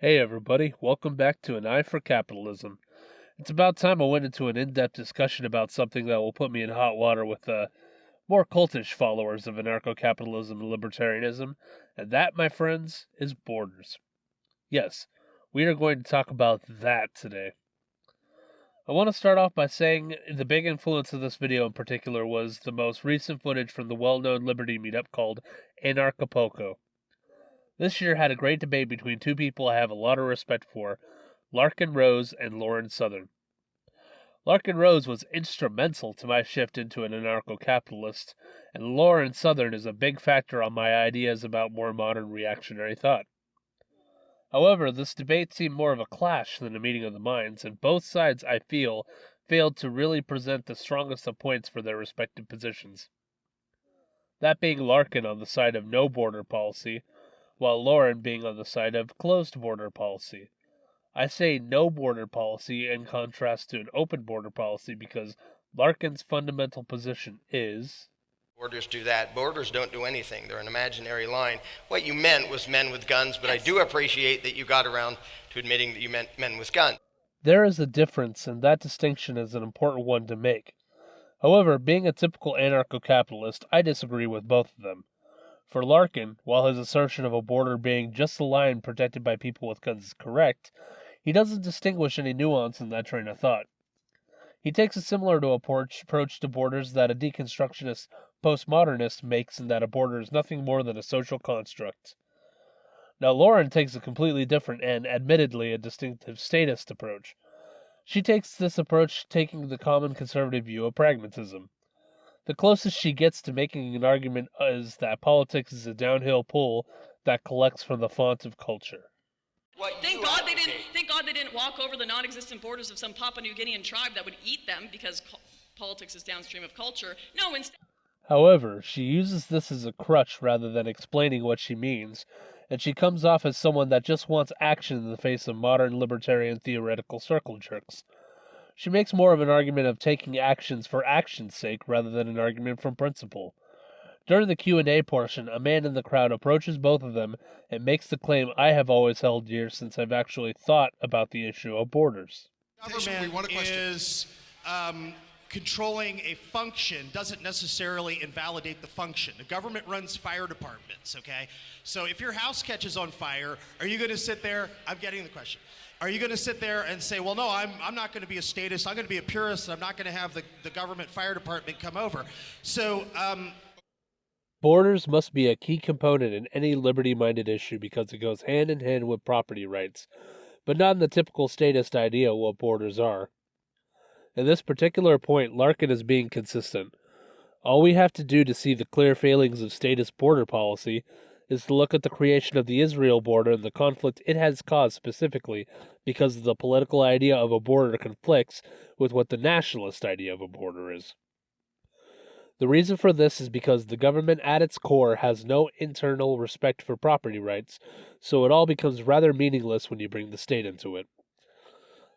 Hey everybody, welcome back to An Eye for Capitalism. It's about time I went into an in-depth discussion about something that will put me in hot water with more cultish followers of anarcho-capitalism and libertarianism, and that, my friends, is borders. Yes, we are going to talk about that today. I want to start off by saying the big influence of this video in particular was the most recent footage from the well-known Liberty meetup called Anarchapulco. This year had a great debate between two people I have a lot of respect for, Larkin Rose and Lauren Southern. Larkin Rose was instrumental to my shift into an anarcho-capitalist, and Lauren Southern is a big factor on my ideas about more modern reactionary thought. However, this debate seemed more of a clash than a meeting of the minds, and both sides, I feel, failed to really present the strongest of points for their respective positions. That being Larkin on the side of no border policy, while Lauren being on the side of closed border policy. I say no border policy in contrast to an open border policy because Larkin's fundamental position is borders do that. Borders don't do anything. They're an imaginary line. What you meant was men with guns, but I do appreciate that you got around to admitting that you meant men with guns. There is a difference, and that distinction is an important one to make. However, being a typical anarcho-capitalist, I disagree with both of them. For Larkin, while his assertion of a border being just a line protected by people with guns is correct, he doesn't distinguish any nuance in that train of thought. He takes a similar approach to borders that a deconstructionist postmodernist makes in that a border is nothing more than a social construct. Now Lauren takes a completely different and, admittedly, a distinctive statist approach. She takes this approach taking the common conservative view of pragmatism. The closest she gets to making an argument is that politics is a downhill pull that collects from the font of culture. Thank God they didn't walk over the non-existent borders of some Papua New Guinean tribe that would eat them because politics is downstream of culture. No, instead. However, she uses this as a crutch rather than explaining what she means, and she comes off as someone that just wants action in the face of modern libertarian theoretical circle jerks. She makes more of an argument of taking actions for action's sake rather than an argument from principle. During the Q&A portion, a man in the crowd approaches both of them and makes the claim I have always held dear since I've actually thought about the issue of borders. Government is controlling a function doesn't necessarily invalidate the function. The government runs fire departments, okay? So if your house catches on fire, are you going to sit there? I'm getting the question. Are you going to sit there and say, well, no, I'm not going to be a statist. I'm going to be a purist. And I'm not going to have the government fire department come over. So borders must be a key component in any liberty-minded issue because it goes hand in hand with property rights, but not in the typical statist idea of what borders are. In this particular point, Larkin is being consistent. All we have to do to see the clear failings of statist border policy is to look at the creation of the Israel border and the conflict it has caused specifically because the political idea of a border conflicts with what the nationalist idea of a border is. The reason for this is because the government at its core has no internal respect for property rights, so it all becomes rather meaningless when you bring the state into it.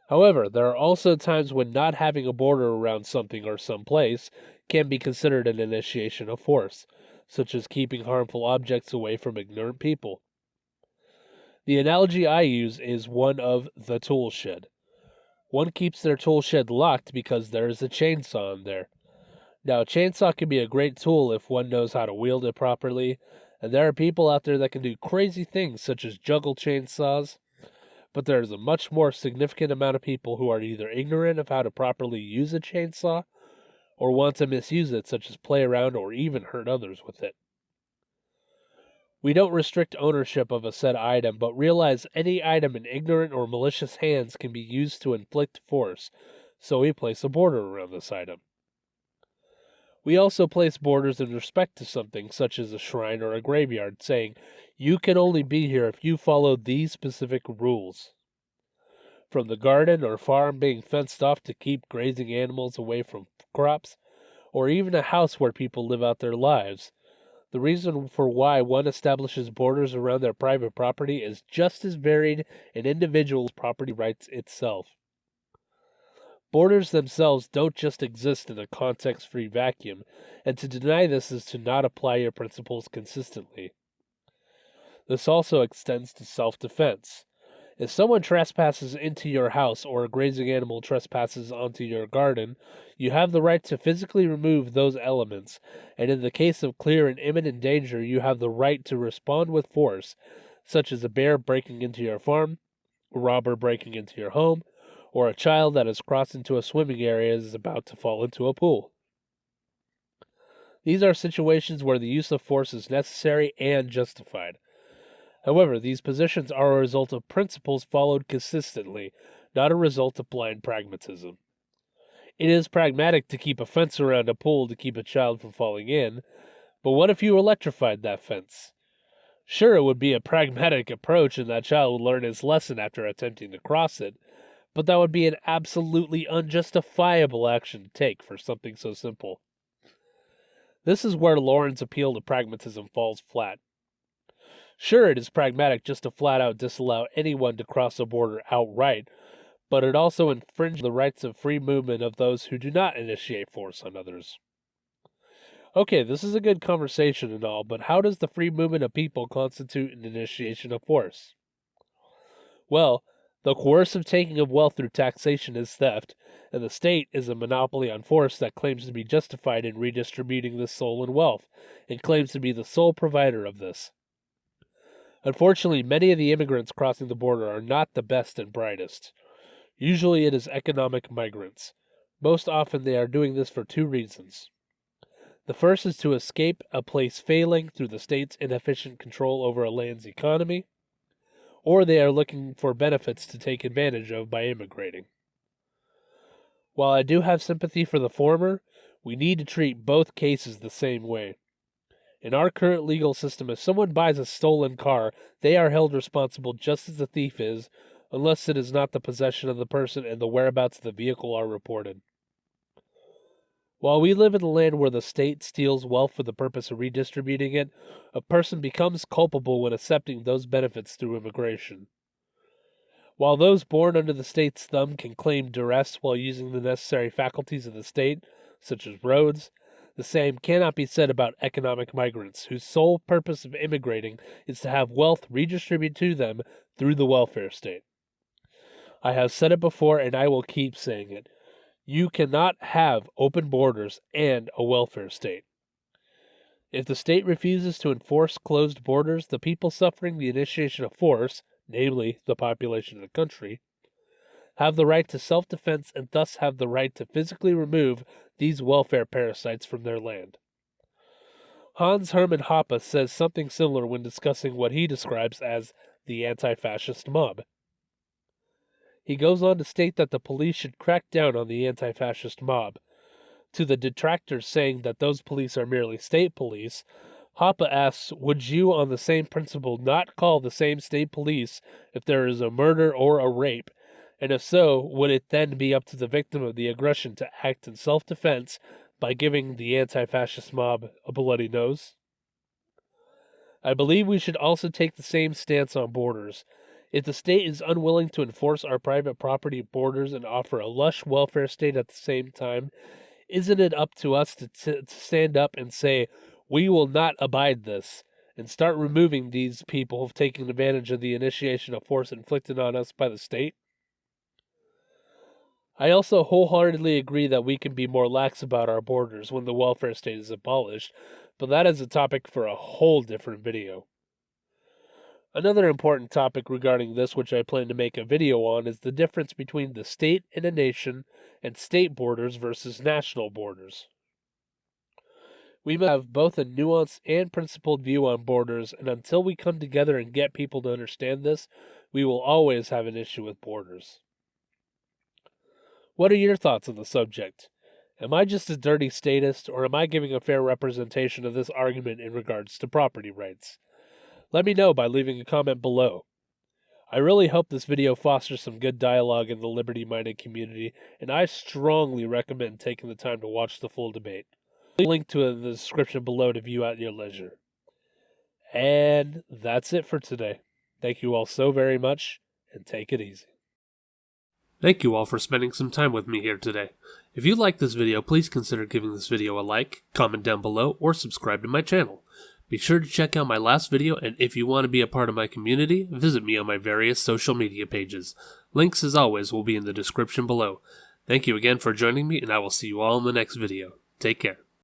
However, there are also times when not having a border around something or some place can be considered an initiation of force, such as keeping harmful objects away from ignorant people. The analogy I use is one of the tool shed. One keeps their tool shed locked because there is a chainsaw in there. Now, a chainsaw can be a great tool if one knows how to wield it properly, and there are people out there that can do crazy things such as juggle chainsaws, but there is a much more significant amount of people who are either ignorant of how to properly use a chainsaw or want to misuse it, such as play around or even hurt others with it. We don't restrict ownership of a said item, but realize any item in ignorant or malicious hands can be used to inflict force, so we place a border around this item. We also place borders in respect to something, such as a shrine or a graveyard, saying, you can only be here if you follow these specific rules. From the garden or farm being fenced off to keep grazing animals away from crops, or even a house where people live out their lives, the reason for why one establishes borders around their private property is just as varied in individuals' property rights itself. Borders themselves don't just exist in a context-free vacuum, and to deny this is to not apply your principles consistently. This also extends to self-defense. If someone trespasses into your house or a grazing animal trespasses onto your garden, you have the right to physically remove those elements, and in the case of clear and imminent danger, you have the right to respond with force, such as a bear breaking into your farm, a robber breaking into your home, or a child that has crossed into a swimming area and is about to fall into a pool. These are situations where the use of force is necessary and justified. However, these positions are a result of principles followed consistently, not a result of blind pragmatism. It is pragmatic to keep a fence around a pool to keep a child from falling in, but what if you electrified that fence? Sure, it would be a pragmatic approach and that child would learn his lesson after attempting to cross it, but that would be an absolutely unjustifiable action to take for something so simple. This is where Lauren's appeal to pragmatism falls flat. Sure, it is pragmatic just to flat-out disallow anyone to cross a border outright, but it also infringes the rights of free movement of those who do not initiate force on others. Okay, this is a good conversation and all, but how does the free movement of people constitute an initiation of force? Well, the coercive taking of wealth through taxation is theft, and the state is a monopoly on force that claims to be justified in redistributing this stolen wealth, and claims to be the sole provider of this. Unfortunately, many of the immigrants crossing the border are not the best and brightest. Usually it is economic migrants. Most often they are doing this for two reasons. The first is to escape a place failing through the state's inefficient control over a land's economy, or they are looking for benefits to take advantage of by immigrating. While I do have sympathy for the former, we need to treat both cases the same way. In our current legal system, if someone buys a stolen car, they are held responsible just as the thief is, unless it is not the possession of the person and the whereabouts of the vehicle are reported. While we live in a land where the state steals wealth for the purpose of redistributing it, a person becomes culpable when accepting those benefits through immigration. While those born under the state's thumb can claim duress while using the necessary faculties of the state, such as roads, the same cannot be said about economic migrants, whose sole purpose of immigrating is to have wealth redistributed to them through the welfare state. I have said it before, and I will keep saying it. You cannot have open borders and a welfare state. If the state refuses to enforce closed borders, the people suffering the initiation of force, namely the population of the country, have the right to self-defense and thus have the right to physically remove these welfare parasites from their land. Hans Hermann Hoppe says something similar when discussing what he describes as the anti-fascist mob. He goes on to state that the police should crack down on the anti-fascist mob. To the detractors saying that those police are merely state police, Hoppe asks, would you, on the same principle, not call the same state police if there is a murder or a rape? And if so, would it then be up to the victim of the aggression to act in self-defense by giving the anti-fascist mob a bloody nose? I believe we should also take the same stance on borders. If the state is unwilling to enforce our private property borders and offer a lush welfare state at the same time, isn't it up to us to stand up and say, we will not abide this, and start removing these people who've taken advantage of the initiation of force inflicted on us by the state? I also wholeheartedly agree that we can be more lax about our borders when the welfare state is abolished, but that is a topic for a whole different video. Another important topic regarding this, which I plan to make a video on, is the difference between the state and a nation and state borders versus national borders. We must have both a nuanced and principled view on borders, and until we come together and get people to understand this, we will always have an issue with borders. What are your thoughts on the subject? Am I just a dirty statist, or am I giving a fair representation of this argument in regards to property rights? Let me know by leaving a comment below. I really hope this video fosters some good dialogue in the liberty-minded community, and I strongly recommend taking the time to watch the full debate. Link to it in the description below to view at your leisure. And that's it for today. Thank you all so very much, and take it easy. Thank you all for spending some time with me here today. If you like this video, please consider giving this video a like, comment down below, or subscribe to my channel. Be sure to check out my last video, and if you want to be a part of my community, visit me on my various social media pages. Links, as always, will be in the description below. Thank you again for joining me, and I will see you all in the next video. Take care.